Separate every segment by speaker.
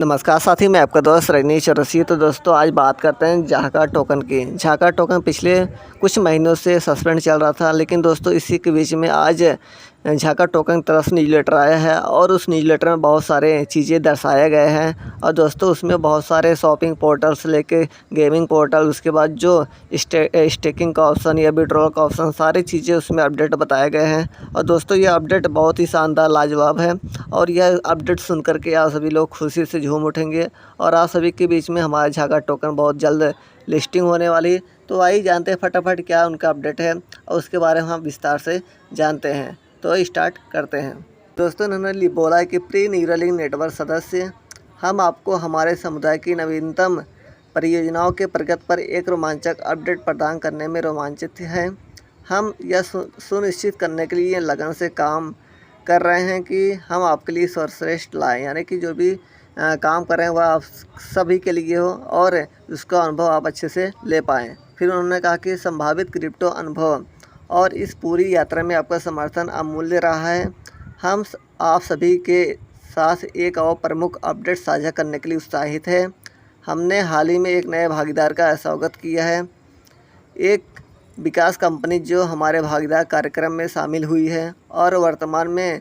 Speaker 1: नमस्कार साथी, मैं आपका दोस्त रजनीश चौरसिया। तो दोस्तों आज बात करते हैं झाका टोकन की। झाका टोकन पिछले कुछ महीनों से सस्पेंड चल रहा था, लेकिन दोस्तों इसी के बीच में आज झाका टोकन की तरफ से न्यूज़लेटर आया है और उस न्यूज़लेटर में बहुत सारे चीज़ें दर्शाए गए हैं। और दोस्तों उसमें बहुत सारे शॉपिंग पोर्टल से लेके गेमिंग पोर्टल, उसके बाद जो स्टेकिंग का ऑप्शन या विड्रॉल का ऑप्शन, सारी चीज़ें उसमें अपडेट बताए गए हैं। और दोस्तों ये अपडेट बहुत ही शानदार लाजवाब है और यह अपडेट सुन कर के आप सभी लोग खुशी से झूम उठेंगे और आप सभी के बीच में हमारा झाका टोकन बहुत जल्द लिस्टिंग होने वाली है। तो आइए जानते हैं फटाफट क्या उनका अपडेट है और उसके बारे में हम विस्तार से जानते हैं। तो स्टार्ट करते हैं। दोस्तों इन्होंने बोला है कि प्री न्यूरलिंक नेटवर्क सदस्य, हम आपको हमारे समुदाय की नवीनतम परियोजनाओं के प्रगति पर एक रोमांचक अपडेट प्रदान करने में रोमांचित हैं। हम यह सुनिश्चित करने के लिए लगन से काम कर रहे हैं कि हम आपके लिए सर्वश्रेष्ठ लाएँ, यानी कि जो भी काम कर रहे हैं वह आप सभी के लिए हो और उसका अनुभव आप अच्छे से ले पाएँ। फिर उन्होंने कहा कि संभावित क्रिप्टो अनुभव और इस पूरी यात्रा में आपका समर्थन अमूल्य रहा है। हम आप सभी के साथ एक और प्रमुख अपडेट साझा करने के लिए उत्साहित है। हमने हाल ही में एक नए भागीदार का स्वागत किया है, एक विकास कंपनी जो हमारे भागीदार कार्यक्रम में शामिल हुई है और वर्तमान में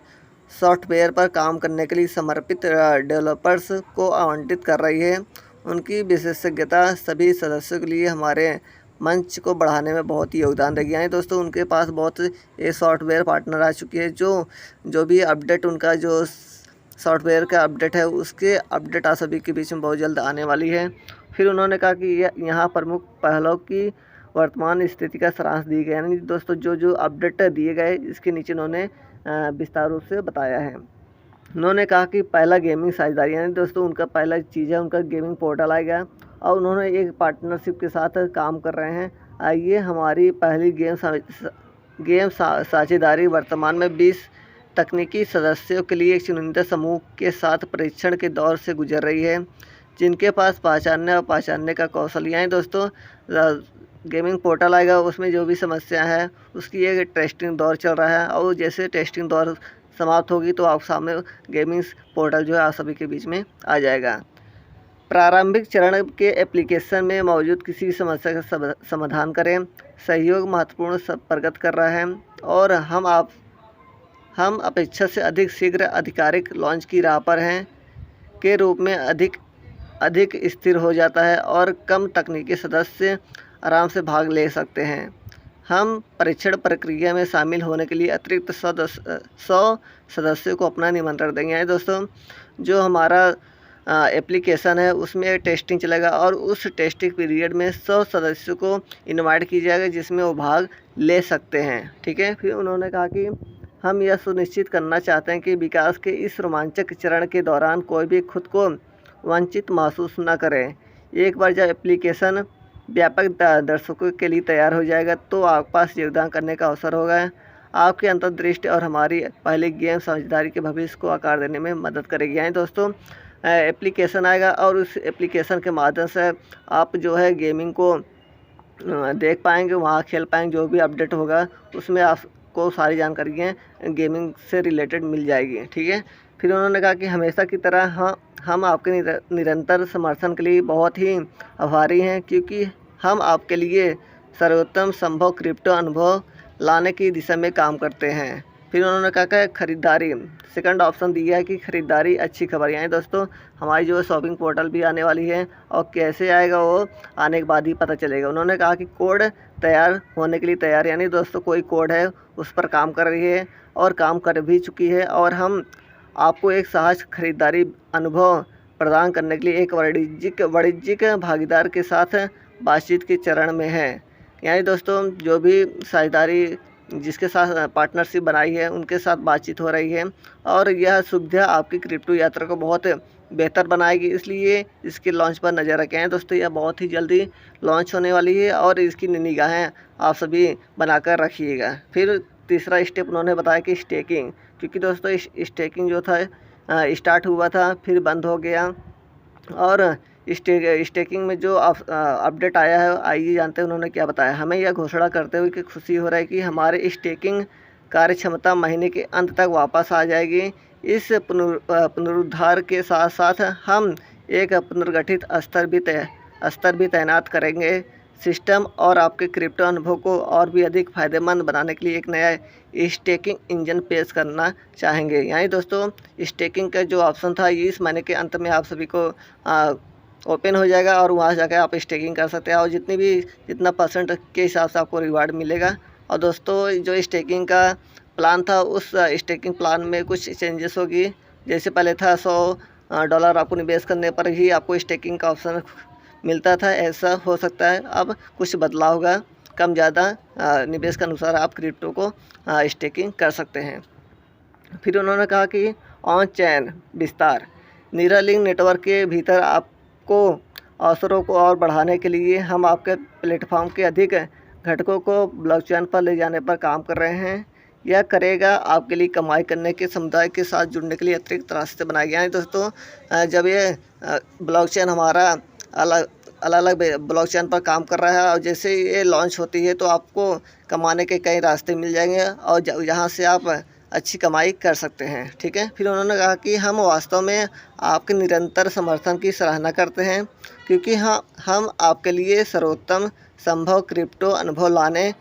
Speaker 1: सॉफ्टवेयर पर काम करने के लिए समर्पित डेवलपर्स को आवंटित कर रही है। उनकी विशेषज्ञता सभी सदस्यों के लिए हमारे मंच को बढ़ाने में बहुत ही योगदान देगी। यानी दोस्तों उनके पास बहुत ये सॉफ्टवेयर पार्टनर आ चुकी है जो भी अपडेट, उनका जो सॉफ्टवेयर का अपडेट है उसके अपडेट आप सभी के बीच में बहुत जल्द आने वाली है। फिर उन्होंने कहा कि यहाँ प्रमुख पहलों की वर्तमान स्थिति का सारांश दी गया, यानी दोस्तों जो अपडेट दिए गए इसके नीचे उन्होंने विस्तार रूप से बताया है। उन्होंने कहा कि पहला गेमिंग साझेदारी, यानी दोस्तों उनका पहला चीज़ है उनका गेमिंग पोर्टल आएगा और उन्होंने एक पार्टनरशिप के साथ काम कर रहे हैं। आइए हमारी पहली गेम साझेदारी वर्तमान में 20 तकनीकी सदस्यों के लिए एक चुनिंदा समूह के साथ परीक्षण के दौर से गुजर रही है, जिनके पास पहचानने का कौशल। यानी दोस्तों गेमिंग पोर्टल आएगा, उसमें जो भी समस्या है उसकी एक टेस्टिंग दौर चल रहा है और जैसे टेस्टिंग दौर समाप्त होगी तो आप सामने गेमिंग पोर्टल जो है आप सभी के बीच में आ जाएगा। प्रारंभिक चरण के एप्लीकेशन में मौजूद किसी समस्या का समाधान करें। सहयोग महत्वपूर्ण प्रगति कर रहा है और हम अपेक्षा से अधिक शीघ्र आधिकारिक लॉन्च की राह पर हैं के रूप में अधिक स्थिर हो जाता है और कम तकनीकी सदस्य आराम से भाग ले सकते हैं। हम परीक्षण प्रक्रिया में शामिल होने के लिए अतिरिक्त 100 सदस्यों को अपना निमंत्रण देंगे। यानी दोस्तों जो हमारा एप्लीकेशन है उसमें टेस्टिंग चलेगा और उस टेस्टिंग पीरियड में 100 सदस्यों को इनवाइट किया जाएगा जिसमें वो भाग ले सकते हैं। ठीक है। फिर उन्होंने कहा कि हम यह सुनिश्चित करना चाहते हैं कि विकास के इस रोमांचक चरण के दौरान कोई भी खुद को वंचित महसूस न करे। एक बार जब एप्लीकेशन व्यापक दर्शकों के लिए तैयार हो जाएगा तो आपके पास योगदान करने का अवसर होगा। आपकी अंतर्दृष्टि और हमारी पहली गेम साझेदारी के भविष्य को आकार देने में मदद करेगी। यानी दोस्तों एप्लीकेशन आएगा और उस एप्लीकेशन के माध्यम से आप जो है गेमिंग को देख पाएंगे, वहाँ खेल पाएंगे। जो भी अपडेट होगा उसमें आपको सारी जानकारियाँ गेमिंग से रिलेटेड मिल जाएगी। ठीक है। फिर उन्होंने कहा कि हमेशा की तरह हम आपके निरंतर समर्थन के लिए बहुत ही आभारी हैं, क्योंकि हम आपके लिए सर्वोत्तम संभव क्रिप्टो अनुभव लाने की दिशा में काम करते हैं। फिर उन्होंने कहा कि खरीदारी, सेकंड ऑप्शन दिया है कि खरीदारी अच्छी खबर। यानी दोस्तों हमारी जो शॉपिंग पोर्टल भी आने वाली है और कैसे आएगा वो आने के बाद ही पता चलेगा। उन्होंने कहा कि कोड तैयार होने के लिए तैयार, यानी दोस्तों कोई कोड है उस पर काम कर रही है और काम कर भी चुकी है और हम आपको एक सहज खरीदारी अनुभव प्रदान करने के लिए एक वाणिज्यिक भागीदार के साथ बातचीत के चरण में है। यानी दोस्तों जो भी साझेदारी जिसके साथ पार्टनरशिप बनाई है उनके साथ बातचीत हो रही है और यह सुविधा आपकी क्रिप्टो यात्रा को बहुत बेहतर बनाएगी, इसलिए इसके लॉन्च पर नज़र रखें। दोस्तों यह बहुत ही जल्दी लॉन्च होने वाली है और इसकी निगाहें आप सभी बनाकर रखिएगा। फिर तीसरा स्टेप उन्होंने बताया कि स्टेकिंग, क्योंकि दोस्तों स्टेकिंग जो था स्टार्ट हुआ था फिर बंद हो गया और स्टेकिंग में जो अपडेट आया है आइए जानते हैं उन्होंने क्या बताया। हमें यह घोषणा करते हुए कि खुशी हो रहा है कि हमारे स्टेकिंग कार्यक्षमता महीने के अंत तक वापस आ जाएगी। इस पुनरुद्धार के साथ साथ हम एक पुनर्गठित स्तर भी तैनात करेंगे सिस्टम और आपके क्रिप्टो अनुभव को और भी अधिक फायदेमंद बनाने के लिए एक नया स्टेकिंग इंजन पेश करना चाहेंगे। यानी दोस्तों स्टेकिंग का जो ऑप्शन था ये इस महीने के अंत में आप सभी को ओपन हो जाएगा और वहाँ जाकर आप स्टेकिंग कर सकते हैं और जितना परसेंट के हिसाब से आपको रिवार्ड मिलेगा। और दोस्तों जो स्टेकिंग का प्लान था उस स्टेकिंग प्लान में कुछ चेंजेस होगी। जैसे पहले था $100 आपको निवेश करने पर ही आपको स्टेकिंग का ऑप्शन मिलता था, ऐसा हो सकता है अब कुछ बदलाव होगा, कम ज़्यादा निवेश के अनुसार आप क्रिप्टो को स्टेकिंग कर सकते हैं। फिर उन्होंने कहा कि ऑन चैन विस्तार, नीरालिंक नेटवर्क के भीतर आपको अवसरों को और बढ़ाने के लिए हम आपके प्लेटफॉर्म के अधिक घटकों को ब्लॉकचेन पर ले जाने पर काम कर रहे हैं। यह करेगा आपके लिए कमाई करने के समुदाय के साथ जुड़ने के लिए अतिरिक्त रास्ते बनाए गए हैं। दोस्तों जब ये ब्लॉकचेन हमारा अलग अलग ब्लॉकचेन पर काम कर रहा है और जैसे ये लॉन्च होती है तो आपको कमाने के कई रास्ते मिल जाएंगे और जहाँ से आप अच्छी कमाई कर सकते हैं। ठीक है। फिर उन्होंने कहा कि हम वास्तव में आपके निरंतर समर्थन की सराहना करते हैं क्योंकि हम आपके लिए सर्वोत्तम संभव क्रिप्टो अनुभव लाने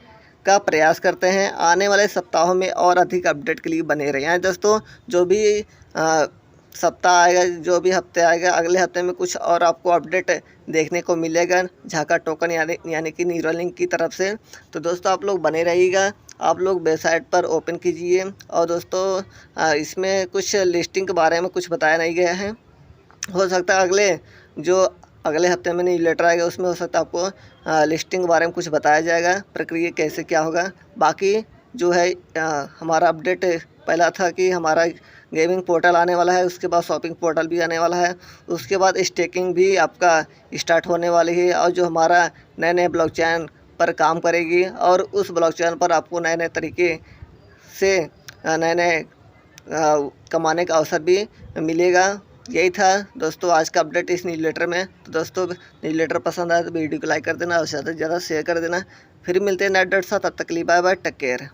Speaker 1: का प्रयास करते हैं। आने वाले सप्ताहों में और अधिक अपडेट के लिए बने रहिए। यानी दोस्तों जो भी सप्ताह आएगा, जो भी हफ्ते आएगा, अगले हफ्ते में कुछ और आपको अपडेट देखने को मिलेगा झाका टोकन यानी कि नीरालिंक की तरफ से। तो दोस्तों आप लोग बने रहिएगा, आप लोग वेबसाइट पर ओपन कीजिए। और दोस्तों इसमें कुछ लिस्टिंग के बारे में कुछ बताया नहीं गया है, हो सकता है अगले हफ्ते में न्यूज़लेटर आएगा उसमें हो सकता है आपको लिस्टिंग के बारे में कुछ बताया जाएगा, प्रक्रिया कैसे क्या होगा। बाकी जो है हमारा अपडेट पहला था कि हमारा गेमिंग पोर्टल आने वाला है, उसके बाद शॉपिंग पोर्टल भी आने वाला है, उसके बाद स्टेकिंग भी आपका स्टार्ट होने वाली है और जो हमारा नए ब्लॉकचेन पर काम करेगी और उस ब्लॉकचेन पर आपको नए तरीके से नए कमाने का अवसर भी मिलेगा। यही था दोस्तों आज का अपडेट इस न्यूज़लेटर में। तो दोस्तों न्यूज़लेटर पसंद आए तो वीडियो को लाइक कर देना और ज़्यादा से ज़्यादा शेयर कर देना। फिर मिलते हैं नए अपडेट साथ, तब तक के लिए बाय बाय, टेक केयर।